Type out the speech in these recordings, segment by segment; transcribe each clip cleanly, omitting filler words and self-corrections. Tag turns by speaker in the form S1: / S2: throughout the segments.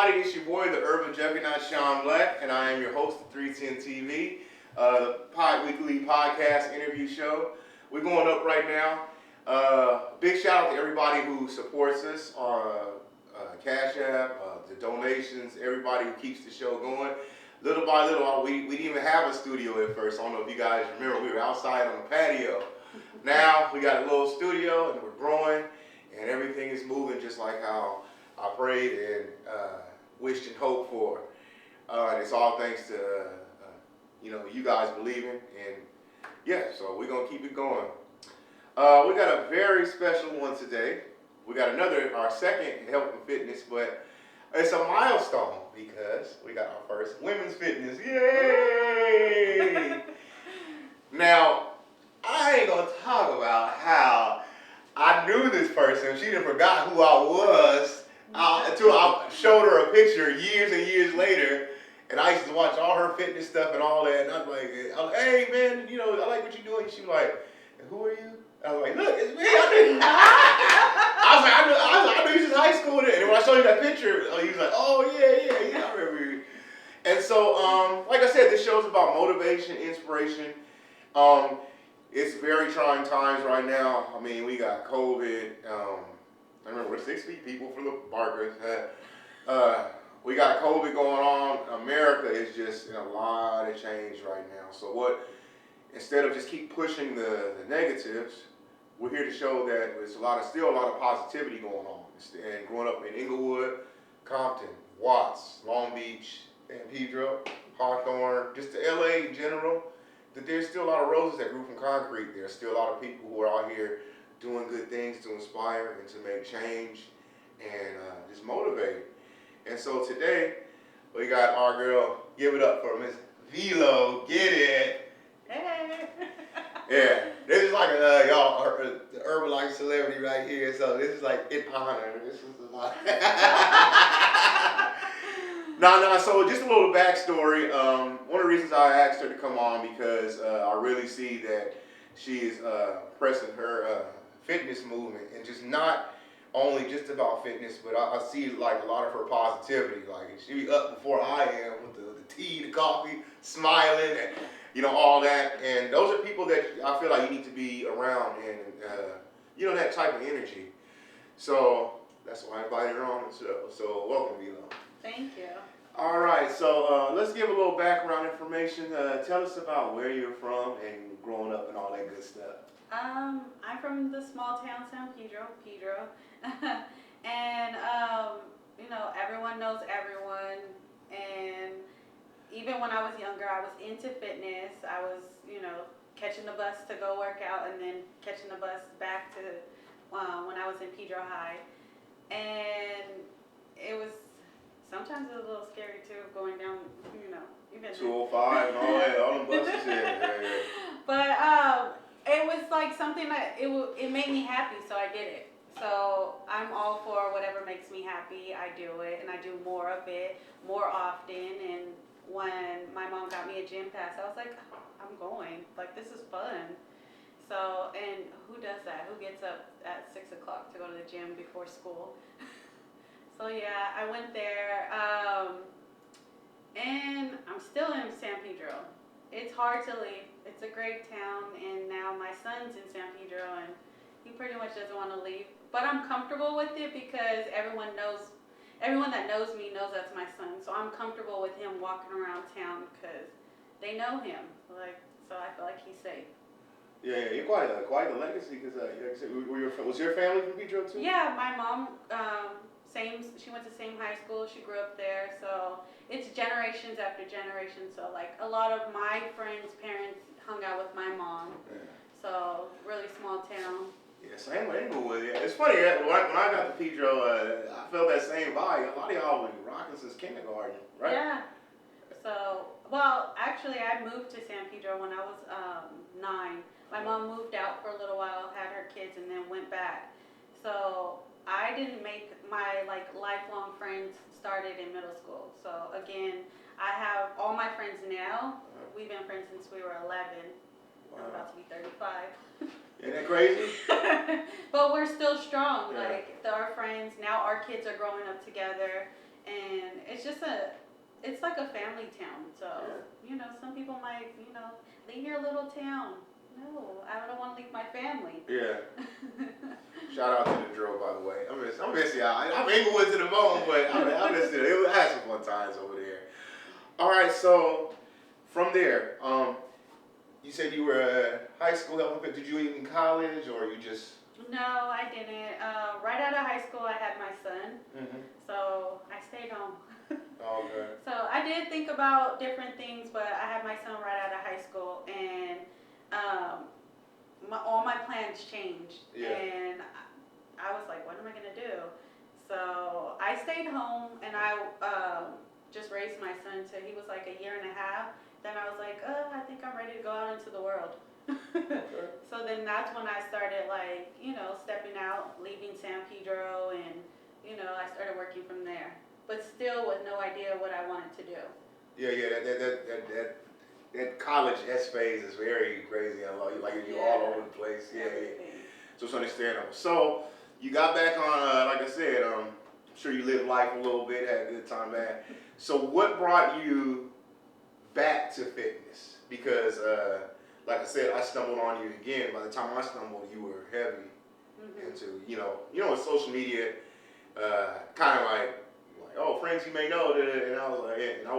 S1: everybody, it's your boy, the Urban Juggernaut, Sean Black, and I am your host of 310 TV, the weekly podcast interview show. We're going up right now. Big shout out to everybody who supports us on Cash App, the donations, everybody who keeps the show going. Little by little, we didn't even have a studio at first. I don't know if you guys remember, we were outside on the patio. Now we got a little studio and we're growing, and everything is moving just like how I prayed and wished and hoped for. And it's all thanks to you guys believing, and yeah, so we're gonna keep it going. We got a very special one today. We got our second health and fitness, but it's a milestone because we got our first women's fitness. Yay! Now, I ain't gonna talk about how I knew this person. She done forgot who I was until I showed her a picture years and years later. And I used to watch all her fitness stuff and all that. And I was like, hey man, I like what you're doing. She was like, who are you? I was like, look, it's me. I knew you since high school. And when I showed you that picture, he was like, oh yeah, I remember you. And so, like I said, this show's about motivation, inspiration. It's very trying times right now. I mean, we got COVID. I remember we're 6 feet people for the Barkers. We got COVID going on. America is just in a lot of change right now. So instead of just keep pushing the negatives, we're here to show that there's still a lot of positivity going on. And growing up in Inglewood, Compton, Watts, Long Beach, San Pedro, Hawthorne, just the LA in general, that there's still a lot of roses that grew from concrete. There's still a lot of people who are out here doing good things to inspire and to make change and just motivate. And so today, we got our girl, give it up for Miss V.Lo, get it.
S2: Hey.
S1: Yeah, this is like the urban life celebrity right here. So this is like in honor. This is a lot. No. So just a little backstory. One of the reasons I asked her to come on because I really see that she is pressing her fitness movement, and just not only just about fitness, but I see like a lot of her positivity. Like she be up before I am with the tea, the coffee, smiling, and all that. And those are people that I feel like you need to be around, and that type of energy. So that's why I invited her on the show. So welcome, V.Lo.
S2: Thank you.
S1: All right, so let's give a little background information. Tell us about where you're from and growing up and all that good stuff.
S2: I'm from the small town San Pedro, and everyone knows everyone. And even when I was younger, I was into fitness. I was, catching the bus to go work out, and then catching the bus back to when I was in Pedro High, and it was. Sometimes it was a little scary too, going down, even
S1: 205 and all that, all the buses here.
S2: But it was like something that it made me happy, so I did it. So I'm all for whatever makes me happy. I do it, and I do more of it more often. And when my mom got me a gym pass, I was like, oh, I'm going. Like, this is fun. So, and who does that? Who gets up at 6 o'clock to go to the gym before school? So yeah, I went there, and I'm still in San Pedro. It's hard to leave. It's a great town, and now my son's in San Pedro, and he pretty much doesn't want to leave. But I'm comfortable with it because everyone that knows me knows that's my son. So I'm comfortable with him walking around town because they know him. So I feel like he's safe.
S1: Yeah, you're quite a legacy because, like I said, was your family from Pedro too?
S2: Yeah, my mom. She went to same high school. She grew up there, so it's generations after generations. So like a lot of my friends' parents hung out with my mom. Yeah. So really small town.
S1: Yeah, same way with it. It's funny when I got to Pedro, I felt that same vibe. A lot of y'all been rocking since kindergarten, right?
S2: Yeah. So actually, I moved to San Pedro when I was 9. My mom moved out for a little while, had her kids, and then went back. So I didn't make my lifelong friends started in middle school. So again, I have all my friends now. We've been friends since we were 11. Wow. I'm about to be 35.
S1: Isn't that crazy?
S2: But we're still strong. Yeah. Our friends now, our kids are growing up together, and it's like a family town. So some people might leave your little town. No, I don't want to leave my family.
S1: Yeah. Shout out to the drill, by the way. I miss y'all. I'm Inglewood to the bone, but I miss it. I had some fun times over there. All right, so from there, you said you were at high school. Did you eat in college, or you just?
S2: No, I didn't. Right out of high school, I had my son, so I stayed home.
S1: Oh, good.
S2: So I did think about different things, but I had my son right out of high school, and all my plans changed.
S1: Yeah.
S2: And I was like, what am I gonna do? So I stayed home, and I just raised my son till he was like a year and a half. Then I was like, I think I'm ready to go out into the world.
S1: Okay.
S2: So then that's when I started stepping out, leaving San Pedro, and I started working from there. But still with no idea what I wanted to do.
S1: Yeah. That college S phase is very crazy. I love you. Like you're all over the place. Yeah. So it's understandable. So you got back on, like I said, I'm sure you lived life a little bit, had a good time back. So what brought you back to fitness? Because like I said, I stumbled on you again. By the time I stumbled, you were heavy into, with social media, kind of like, oh, friends you may know, and I was like, yeah, and I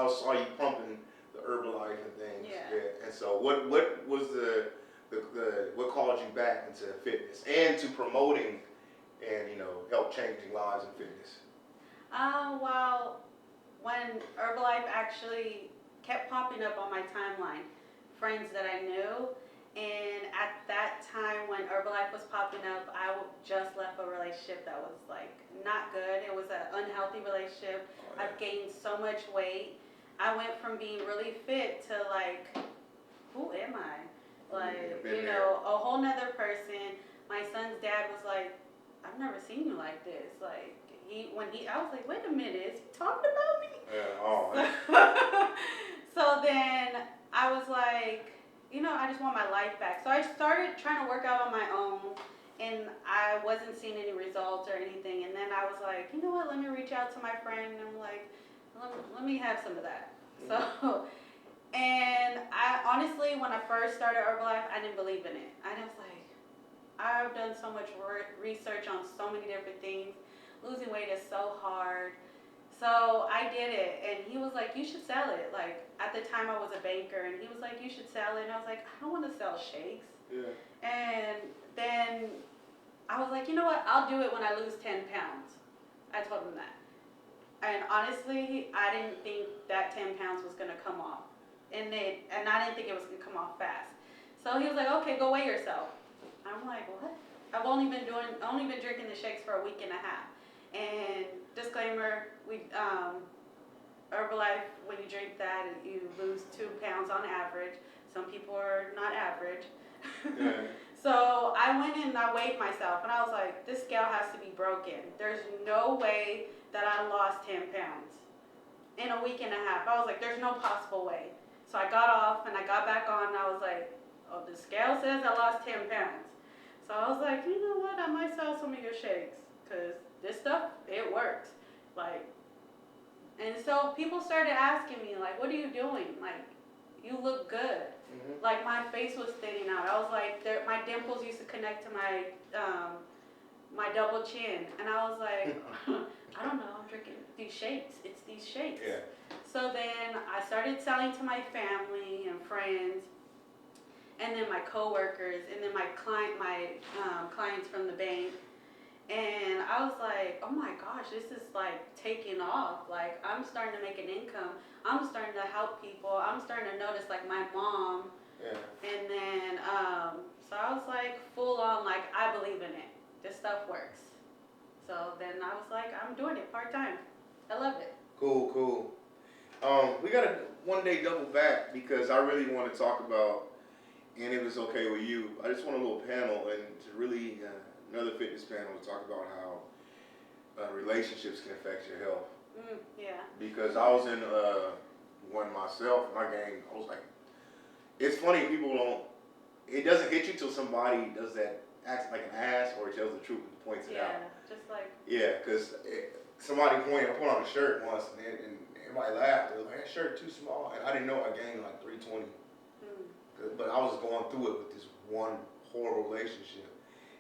S1: saw you pumping the Herbalife and things. Yeah. And so what was the what called you back into fitness and to promoting and help changing lives in fitness?
S2: Well, when Herbalife actually kept popping up on my timeline, friends that I knew, and at that time when Herbalife was popping up, I just left a relationship that was like not good. It was an unhealthy relationship.
S1: Oh, yeah.
S2: I've gained so much weight. I went from being really fit to like, who am I? Like, a whole nother person. My son's dad was like, I've never seen you like this. Like, I was like, wait a minute, is he talking about me?
S1: Yeah, oh, man.
S2: So then I was like, I just want my life back. So I started trying to work out on my own, and I wasn't seeing any results or anything. And then I was like, you know what, let me reach out to my friend, and I'm like, let me have some of that. So, and I honestly, when I first started Herbalife, I didn't believe in it. I was like, I've done so much research on so many different things. Losing weight is so hard. So I did it, and he was like, you should sell it. Like, at the time I was a banker, and he was like, you should sell it. And I was like, I don't want to sell shakes.
S1: Yeah.
S2: And then I was like, you know what, I'll do it when I lose 10 pounds. I told him that. And honestly, I didn't think that 10 pounds was going to come off. And I didn't think it was going to come off fast. So he was like, okay, go weigh yourself. I'm like, what? I've only been drinking the shakes for a week and a half. And disclaimer, Herbalife, when you drink that, you lose 2 pounds on average. Some people are not average.
S1: Yeah.
S2: So I went in and I weighed myself, and I was like, this scale has to be broken. There's no way that I lost 10 pounds in a week and a half. I was like, there's no possible way. So I got off and I got back on, and I was like, oh, the scale says I lost 10 pounds. So I was like, you know what, I might sell some of your shakes, because this stuff, it works. Like, and so people started asking me, like, what are you doing? Like, you look good.
S1: Mm-hmm.
S2: Like, my face was thinning out. I was like, my dimples used to connect to my double chin. And I was like, I don't know, I'm drinking these shakes. It's these shakes.
S1: Yeah.
S2: So then I started selling to my family and friends, and then my coworkers, and then my clients from the bank. And I was like, oh my gosh, this is like taking off. Like, I'm starting to make an income. I'm starting to help people. I'm starting to notice, like, my mom.
S1: Yeah.
S2: And then, so I was like, full on, like, I believe in it. This stuff works. So then I was like, I'm doing it part-time. I love it.
S1: Cool. We got to one day double back, because I really want to talk about, and if it's okay with you, I just want a little panel and to really, another fitness panel to talk about how relationships can affect your health.
S2: Yeah.
S1: Because I was in one myself, my game, I was like, it's funny, it doesn't hit you till somebody does that, acts like an ass or tells the truth and points it out.
S2: Yeah, just like.
S1: Yeah, because somebody pointed, I put on a shirt once, and everybody laughed. They was like, that shirt too small. And I didn't know I gained like 320. But I was going through it with this one horrible relationship.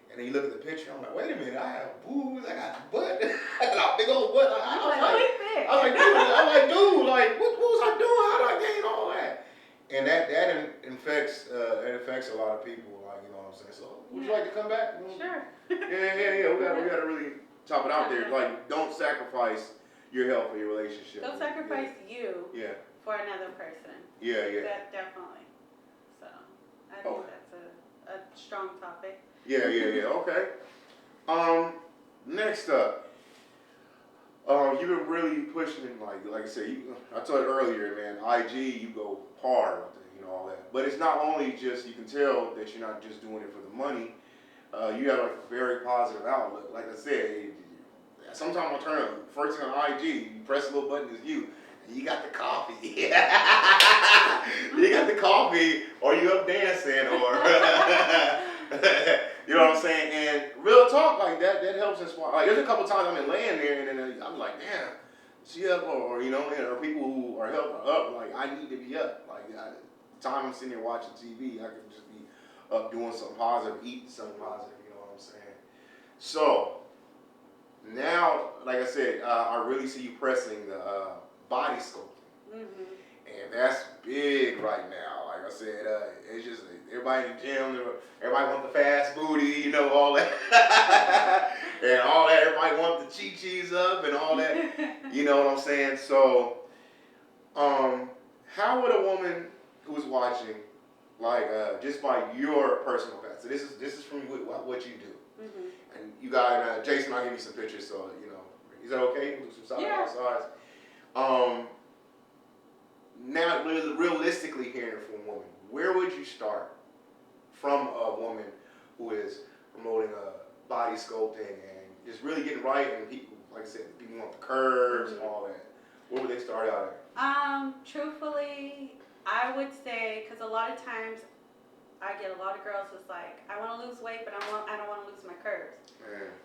S1: And then you look at the picture, I'm like, wait a minute, I have boobs, I got butt, I got a big old butt. I was like, dude, like, what was I doing? How did I gain all that? And that infects a lot of people, like, you know what I'm saying? So, would you like to come back?
S2: Sure.
S1: Yeah. We gotta really top it out there. Like, don't sacrifice your health or your relationship.
S2: Don't sacrifice you
S1: Yeah.
S2: for another person.
S1: Yeah.
S2: That definitely. So, I think that's a strong topic.
S1: Yeah. Okay. Next up, you've been really pushing, like I said, I told you earlier, man, IG, you go hard with it, you know, all that. But it's not only just, you can tell that you're not just doing it for the money. You have like a very positive outlook. Like I said, sometimes I turn up, first thing on IG, you press a little button, it's you. And you got the coffee. You got the coffee, or you up dancing, or... You know what I'm saying? And real talk, like that helps inspire. Like there's a couple times I'm in laying there and then I'm like, damn, she up, or you know, or people who are up, like I need to be up. Like time I'm sitting there watching TV, I could just be up doing something positive, eating something positive. You know what I'm saying? So now, like I said, I really see you pressing the body sculpting, and that's big right now. Like I said, it's just everybody in the gym, everybody want the fast booty, you know, all that, and all that. Everybody want the chi-chis up and all that. You know what I'm saying? So, how would a woman who's watching, like, just by your personal path? So this is from what you do, and you got Jason. I'll give you some pictures, so you know, is that okay? We'll do some sides. Now, realistically, hearing from a woman, where would you start from a woman who is promoting body sculpting and just really getting right, and people, like I said, people want the curves and all that? Where would they start out at?
S2: Truthfully, I would say, because a lot of times I get a lot of girls that's like, I want to lose weight, but I don't want to lose my curves.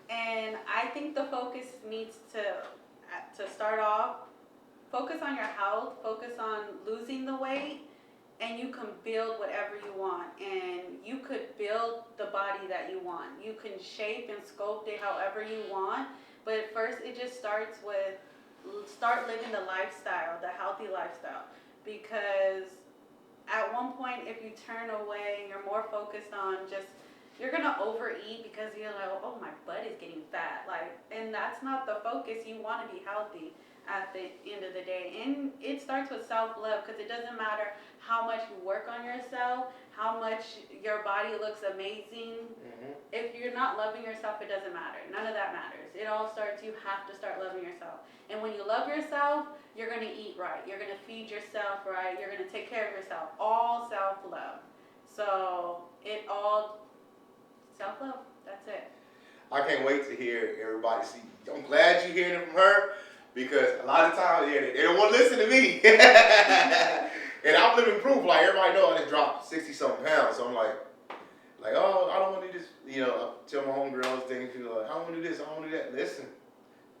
S2: And I think the focus needs to start off, focus on your health, focus on losing the weight, and you can build whatever you want. And you could build the body that you want. You can shape and sculpt it however you want. But at first, it just starts with, start living the lifestyle, the healthy lifestyle. Because at one point, if you turn away and you're more focused on just, you're going to overeat because you're like, oh, my butt is getting fat. Like, and that's not the focus. You want to be healthy at the end of the day. And it starts with self-love, because it doesn't matter how much you work on yourself, how much your body looks amazing. If you're not loving yourself, it doesn't matter. None of that matters. It all starts, you have to start loving yourself. And when you love yourself, you're going to eat right. You're going to feed yourself right. You're going to take care of yourself. All self-love. So it all, self-love. That's it.
S1: I can't wait to hear everybody see. I'm glad you're hearing it from her, because a lot of times, they don't want to listen to me. And I'm living proof. Like, everybody know I just dropped 60-something pounds. So I'm like, oh, I don't want to do this. You know, I tell my homegirls things, you know, like, I don't want to do this, I don't want to do that. Listen,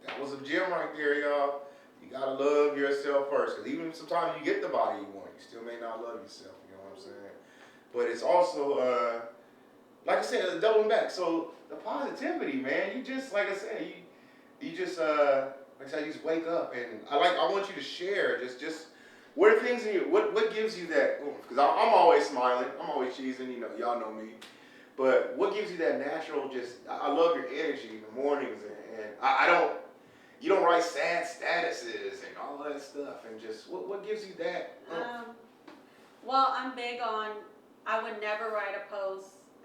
S1: that was a gym right there, y'all. You got to love yourself first. Because even sometimes you get the body you want, you still may not love yourself. You know what I'm saying? But it's also, like I said, doubling back. So the positivity, man, you just, like I said, you just, like I said, you just wake up, and I want you to share just what are things in you, what gives you that, because I'm always smiling, I'm always cheesing, you know, y'all know me, but what gives you that natural, just, I love your energy in the mornings, and you don't write sad statuses and all that stuff, and just, what gives you that?
S2: Well, I'm big on, I would never write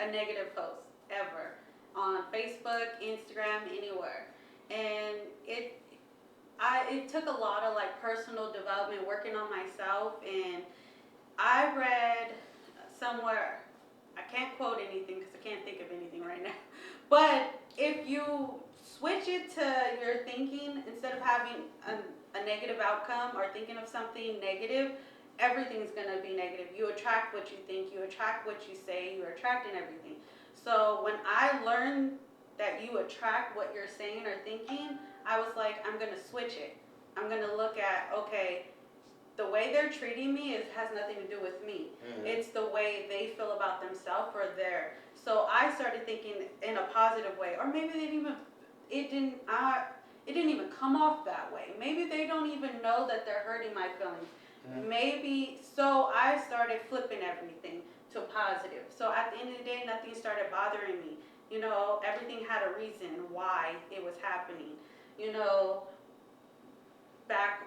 S2: a negative post, ever, on Facebook, Instagram, anywhere. And it took a lot of like personal development, working on myself, and I read somewhere, I can't quote anything because I can't think of anything right now, but if you switch it to your thinking, instead of having a negative outcome or thinking of something negative, everything's going to be negative. You attract what you think, you attract what you say, you're attracting everything. So when I learned that you attract what you're saying or thinking, I was like, I'm gonna switch it. I'm gonna look at, okay, the way they're treating me has nothing to do with me. It's the way they feel about themselves or their. So I started thinking in a positive way, or maybe it didn't even come off that way. Maybe they don't even know that they're hurting my feelings. Maybe, so I started flipping everything to positive. So at the end of the day, nothing started bothering me. You know, everything had a reason why it was happening. You know, back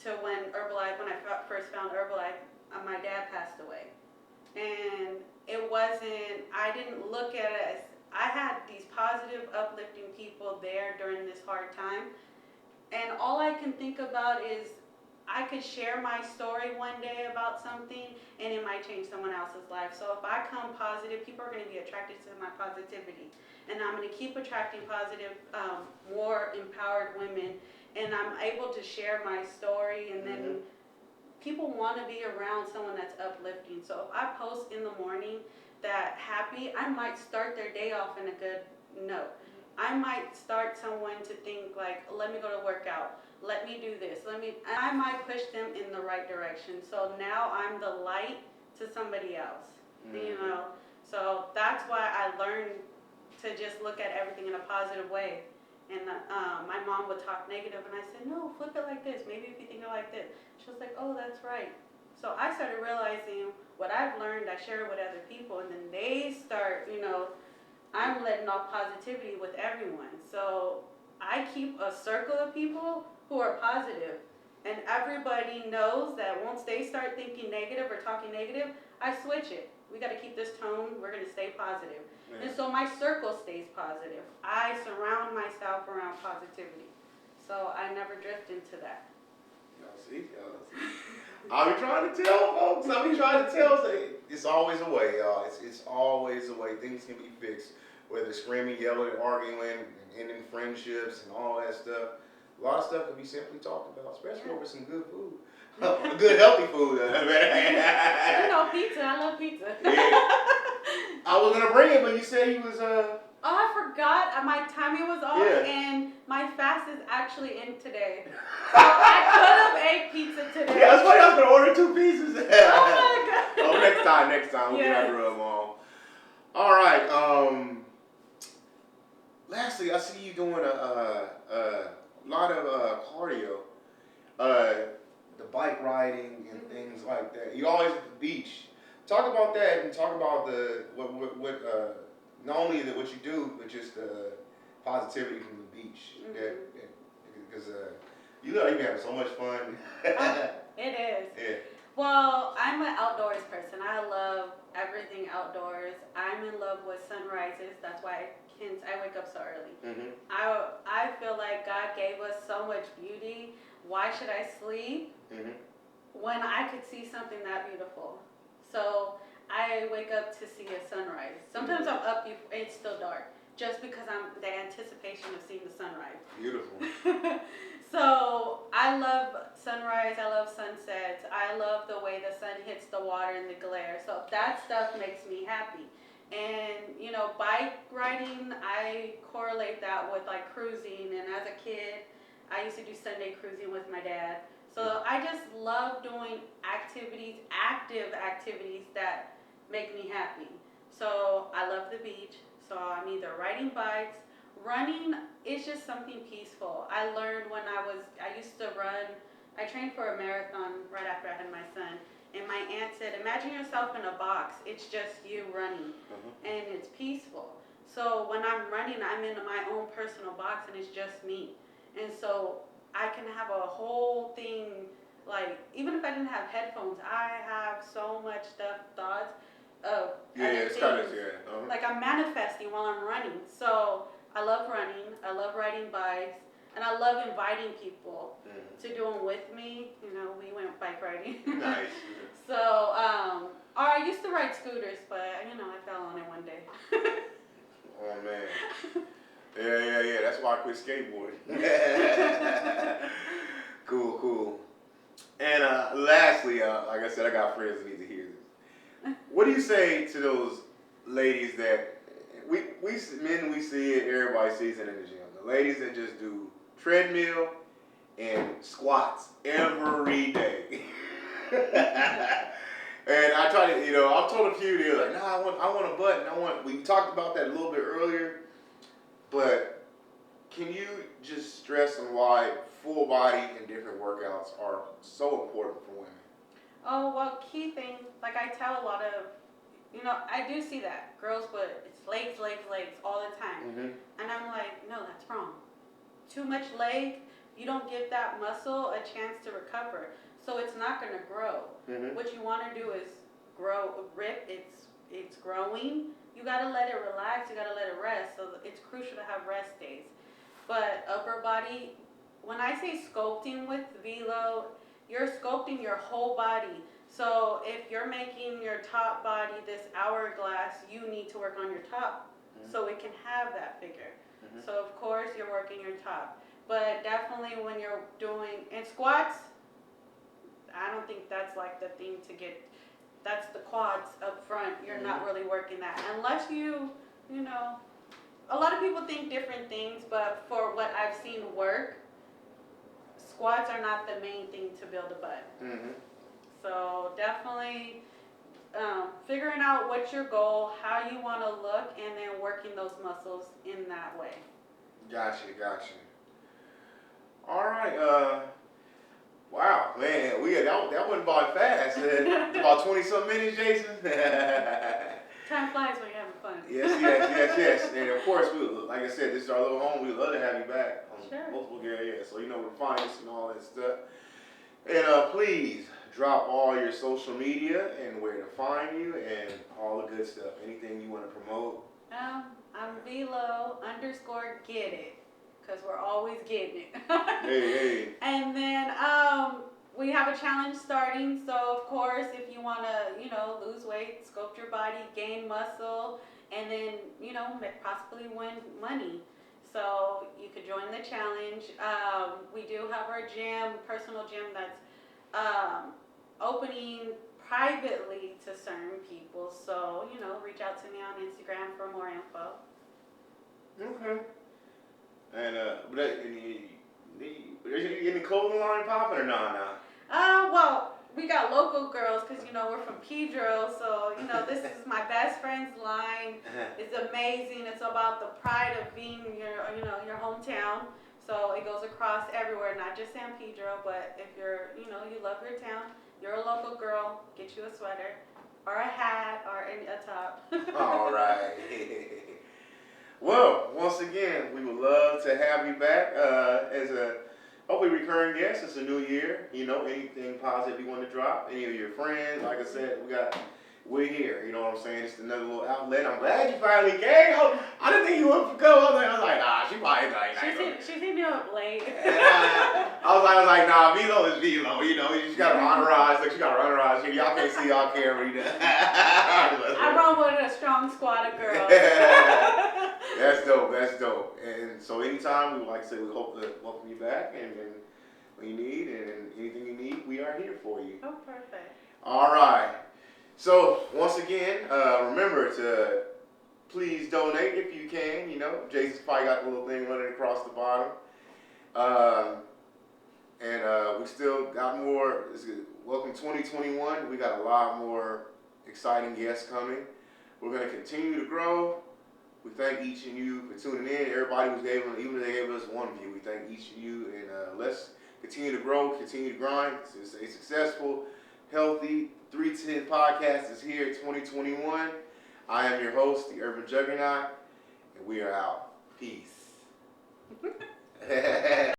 S2: to when I first found Herbalife, my dad passed away. And I didn't look at it as, I had these positive, uplifting people there during this hard time. And all I can think about is I could share my story one day about something and it might change someone else's life. So if I come positive, people are going to be attracted to my positivity. And I'm going to keep attracting positive, more empowered women. And I'm able to share my story, and then people want to be around someone that's uplifting. So if I post in the morning that happy, I might start their day off in a good note. I might start someone to think like, let me go to work out. Let me do this. I might push them in the right direction. So now I'm the light to somebody else, you know? So that's why I learned to just look at everything in a positive way. And my mom would talk negative, and I said, no, flip it like this. Maybe if you think it like this. She was like, oh, that's right. So I started realizing what I've learned, I share it with other people, and then they start, you know, I'm letting off positivity with everyone. So I keep a circle of people who are positive. And everybody knows that once they start thinking negative or talking negative, I switch it. We got to keep this tone. We're going to stay positive. And so my circle stays positive. I surround myself around positivity. So I never drift into that.
S1: Y'all see? I be trying to tell folks. I be trying to tell. It's always a way, y'all. It's always a way. Things can be fixed. Whether screaming, yelling, arguing, and ending friendships and all that stuff. A lot of stuff can be simply talked about, especially over some good food. Good, healthy food.
S2: You know, pizza. I love pizza.
S1: I was going to bring it, but you said he was...
S2: Oh, I forgot. My timing was off, and my fast is actually in today. So I could have ate pizza today.
S1: Yeah, that's why I was going to order 2 pieces.
S2: Oh, my God.
S1: Oh, next time. We'll get that rub on. All right. Lastly, I see you doing a lot of cardio. The bike riding and things like that. You always at the beach. Talk about that and talk about what not only what you do, but just the positivity from the beach. Because you know you be having so much fun.
S2: It is.
S1: Yeah.
S2: Well, I'm an outdoors person. I love everything outdoors. I'm in love with sunrises. That's why I wake up so early. I feel like God gave us so much beauty. Why should I sleep when I could see something that beautiful? So I wake up to see a sunrise. Sometimes I'm up, it's still dark, just because I'm the anticipation of seeing the sunrise.
S1: Beautiful.
S2: So I love sunrise, I love sunsets, I love the way the sun hits the water and the glare. So that stuff makes me happy. And, you know, bike riding, I correlate that with like cruising. And as a kid, I used to do Sunday cruising with my dad. So I just love doing active activities that make me happy. So I love the beach. So I'm either riding bikes. Running is just something peaceful. I learned when I used to run, I trained for a marathon right after I had my son. And my aunt said, imagine yourself in a box. It's just you running. And it's peaceful. So when I'm running, I'm in my own personal box and it's just me. And so I can have a whole thing, like, even if I didn't have headphones, I have so much thoughts of
S1: it's kind of,
S2: like I'm manifesting while I'm running. So I love running, I love riding bikes, and I love inviting people to do them with me. You know, we went bike riding.
S1: Nice.
S2: So, or I used to ride scooters, but, you know, I fell on it one day.
S1: Oh, man. Yeah. That's why I quit skateboarding. Cool. And lastly, like I said, I got friends that need to hear this. What do you say to those ladies that we see it, everybody sees it in the gym? The ladies that just do treadmill, and squats every day. And I try to, I've told a few, they're like, nah, I want a butt, and we talked about that a little bit earlier, but can you just stress on why full body and different workouts are so important for women?
S2: Oh, well, key thing, like I tell a lot of, I do see that. Girls put it's legs, legs, legs all the time.
S1: Mm-hmm.
S2: And I'm like, no, that's wrong. Too much leg, you don't give that muscle a chance to recover. So it's not going to grow.
S1: Mm-hmm.
S2: What you want to do is rip, it's growing. You got to let it relax, you got to let it rest. So it's crucial to have rest days. But upper body, when I say sculpting with V.Lo, you're sculpting your whole body. So if you're making your top body this hourglass, you need to work on your top so it can have that figure. Mm-hmm. So of course you're working your top. But definitely when you're doing, and squats, I don't think that's like the thing to get, that's the quads up front. You're not really working that. Unless a lot of people think different things, but for what I've seen work, squats are not the main thing to build a butt. Mm-hmm. So definitely figuring out what's your goal, how you want to look, and then working those muscles in that way.
S1: Gotcha. All right. Wow, man, that went by fast. It's about 20-some minutes, Jason.
S2: Time flies when you're having fun.
S1: Yes. And of course, like I said, this is our little home. We'd love to have you back on multiple areas. So we're find us and all that stuff. And please drop all your social media and where to find you and all the good stuff. Anything you want to promote?
S2: I'm V.Lo _get it. Because we're always getting it.
S1: Hey.
S2: And then we have a challenge starting. So, of course, if you want to, lose weight, sculpt your body, gain muscle, and then, possibly win money. So you could join the challenge. We do have our personal gym that's opening privately to certain people. So, reach out to me on Instagram for more info.
S1: Okay. And any clothing line popping or nah?
S2: Well, we got local girls because we're from Pedro, so this is my best friend's line. It's amazing. It's about the pride of being your hometown. So it goes across everywhere, not just San Pedro, but if you're you love your town, you're a local girl, get you a sweater or a hat or a top.
S1: All right. Well, once again, we would love to have you back as a hopefully recurring guest. It's a new year. Anything positive you want to drop, any of your friends. Like I said, we're here. You know what I'm saying? It's another little outlet. I'm glad you finally came. I didn't think you would go. I was like, nah, she probably like.
S2: She's hit me up late.
S1: I was like, nah, V.Lo is V.Lo. You just got her entourage. Look, she got her entourage here. Y'all can't see y'all camera.
S2: I run with a strong squad of girls.
S1: That's dope. And so anytime, we hope to welcome you back. And when you need and anything you need, we are here for you.
S2: Oh, perfect.
S1: All right. So once again, remember to please donate if you can. Jason's probably got the little thing running across the bottom. And we still got more. Welcome 2021. We got a lot more exciting guests coming. We're going to continue to grow. We thank each of you for tuning in. Everybody even if they gave us one view, we thank each of you. And let's continue to grow, continue to grind, to stay successful, healthy. 310 Podcast is here 2021. I am your host, the Urban Juggernaut, and we are out. Peace.